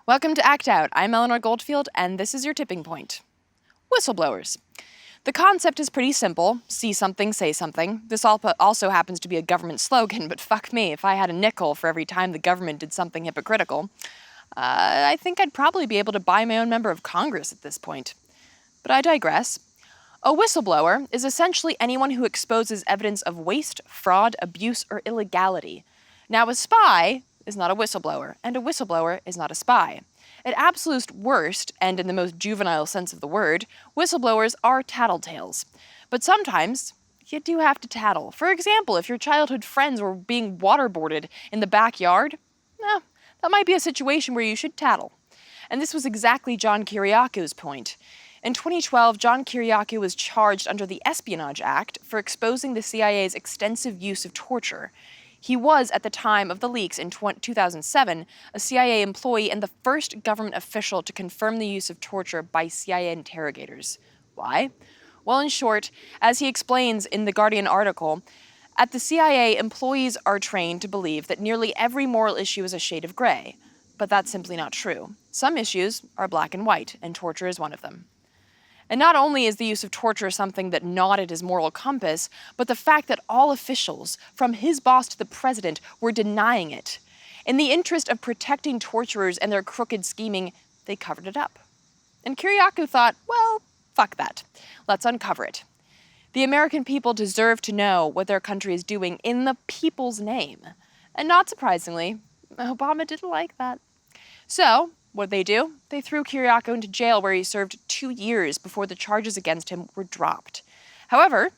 Welcome to Act Out. I'm Eleanor Goldfield, and this is your tipping point. Whistleblowers. The concept is pretty simple. See something, say something. This also happens to be a government slogan, but fuck me, if I had a nickel for every time the government did something hypocritical, I think I'd probably be able to buy my own member of Congress at this point. But I digress. A whistleblower is essentially anyone who exposes evidence of waste, fraud, abuse, or illegality. Now, a spy is not a whistleblower, and a whistleblower is not a spy. At absolute worst, and in the most juvenile sense of the word, whistleblowers are tattletales. But sometimes, you do have to tattle. For example, if your childhood friends were being waterboarded in the backyard, that might be a situation where you should tattle. And this was exactly John Kiriakou's point. In 2012, John Kiriakou was charged under the Espionage Act for exposing the CIA's extensive use of torture. He was, at the time of the leaks in 2007, a CIA employee and the first government official to confirm the use of torture by CIA interrogators. Why? Well, in short, as he explains in the Guardian article, at the CIA, employees are trained to believe that nearly every moral issue is a shade of gray. But that's simply not true. Some issues are black and white, and torture is one of them. And not only is the use of torture something that gnawed at his moral compass, but the fact that all officials, from his boss to the president, were denying it. In the interest of protecting torturers and their crooked scheming, they covered it up. And Kiriakou thought, well, fuck that. Let's uncover it. The American people deserve to know what their country is doing in the people's name. And not surprisingly, Obama didn't like that. So, what did they do? They threw Kiriakou into jail where he served 2 years before the charges against him were dropped. However,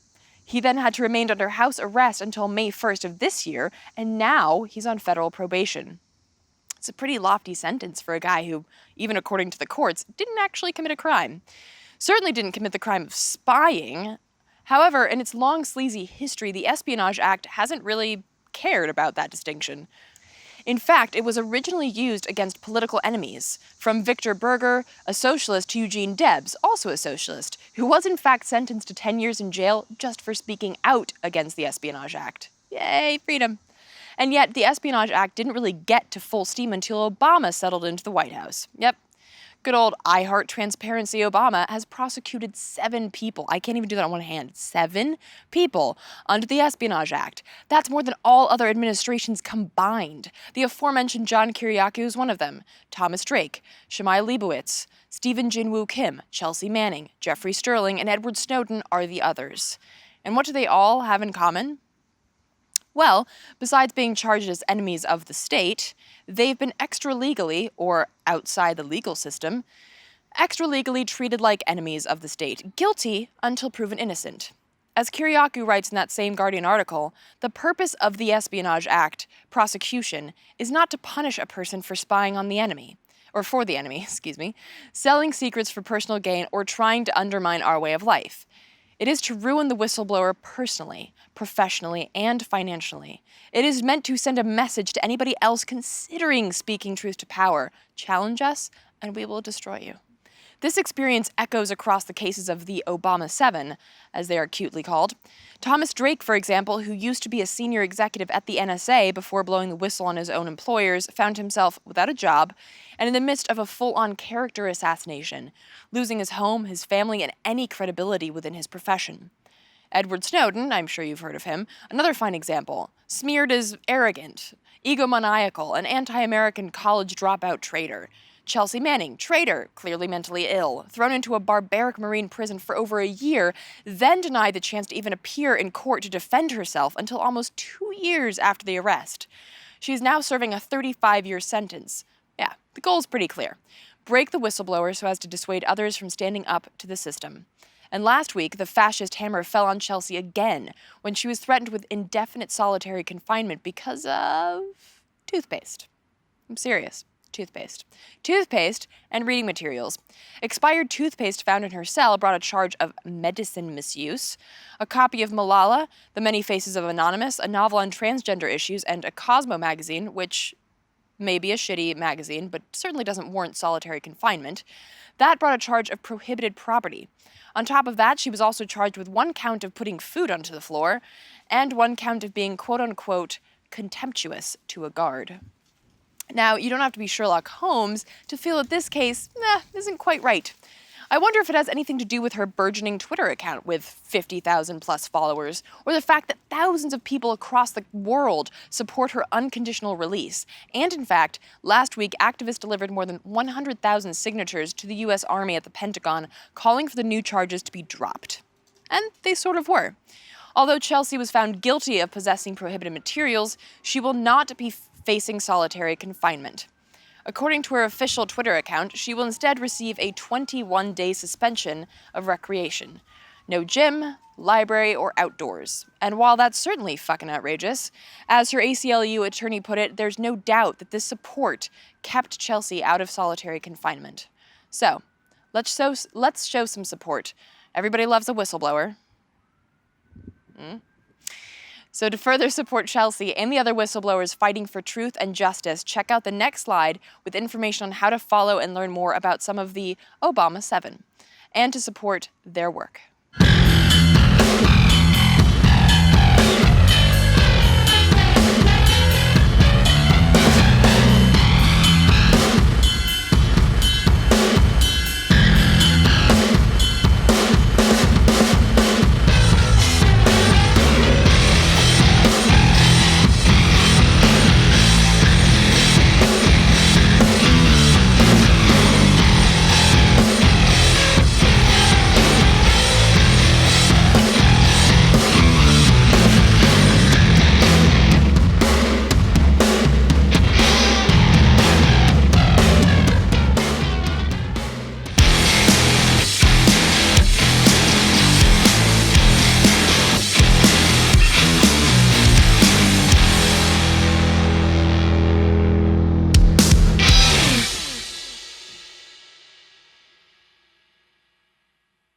he then had to remain under house arrest until May 1st of this year, and now he's on federal probation. It's a pretty lofty sentence for a guy who, even according to the courts, didn't actually commit a crime. Certainly didn't commit the crime of spying. However, in its long, sleazy history, the Espionage Act hasn't really cared about that distinction. In fact, it was originally used against political enemies, from Victor Berger, a socialist, to Eugene Debs, also a socialist, who was in fact sentenced to 10 years in jail just for speaking out against the Espionage Act. Yay, freedom. And yet, the Espionage Act didn't really get to full steam until Obama settled into the White House. Yep. Good old I Heart Transparency Obama has prosecuted 7 people. I can't even do that on one hand. 7 people under the Espionage Act. That's more than all other administrations combined. The aforementioned John Kiriakou is one of them. Thomas Drake, Shemai Leibowitz, Stephen Jinwoo Kim, Chelsea Manning, Jeffrey Sterling, and Edward Snowden are the others. And what do they all have in common? Well, besides being charged as enemies of the state, they've been extra-legally, or outside the legal system, extra-legally treated like enemies of the state, guilty until proven innocent. As Kiriakou writes in that same Guardian article, the purpose of the Espionage Act prosecution is not to punish a person for spying on the enemy, or for the enemy, selling secrets for personal gain, or trying to undermine our way of life. It is to ruin the whistleblower personally, professionally, and financially. It is meant to send a message to anybody else considering speaking truth to power. Challenge us, and we will destroy you. This experience echoes across the cases of the Obama 7, as they are cutely called. Thomas Drake, for example, who used to be a senior executive at the NSA before blowing the whistle on his own employers, found himself without a job and in the midst of a full-on character assassination, losing his home, his family, and any credibility within his profession. Edward Snowden, I'm sure you've heard of him, another fine example, smeared as arrogant, egomaniacal, an anti-American college dropout traitor. Chelsea Manning, traitor, clearly mentally ill, thrown into a barbaric Marine prison for over a year, then denied the chance to even appear in court to defend herself until almost 2 years after the arrest. She is now serving a 35-year sentence. Yeah, the goal is pretty clear. Break the whistleblower so as to dissuade others from standing up to the system. And last week, the fascist hammer fell on Chelsea again when she was threatened with indefinite solitary confinement because of toothpaste. I'm serious. Toothpaste and reading materials. Expired toothpaste found in her cell brought a charge of medicine misuse. A copy of Malala, The Many Faces of Anonymous, a novel on transgender issues, and a Cosmo magazine, which may be a shitty magazine, but certainly doesn't warrant solitary confinement. That brought a charge of prohibited property. On top of that, she was also charged with 1 count of putting food onto the floor, and 1 count of being quote-unquote contemptuous to a guard. Now, you don't have to be Sherlock Holmes to feel that this case isn't quite right. I wonder if it has anything to do with her burgeoning Twitter account with 50,000 plus followers, or the fact that thousands of people across the world support her unconditional release. And in fact, last week, activists delivered more than 100,000 signatures to the US Army at the Pentagon calling for the new charges to be dropped. And they sort of were. Although Chelsea was found guilty of possessing prohibited materials, she will not be facing solitary confinement. According to her official Twitter account, she will instead receive a 21-day suspension of recreation. No gym, library, or outdoors. And while that's certainly fucking outrageous, as her ACLU attorney put it, there's no doubt that this support kept Chelsea out of solitary confinement. So, let's show some support. Everybody loves a whistleblower. So to further support Chelsea and the other whistleblowers fighting for truth and justice, check out the next slide with information on how to follow and learn more about some of the Obama 7, and to support their work.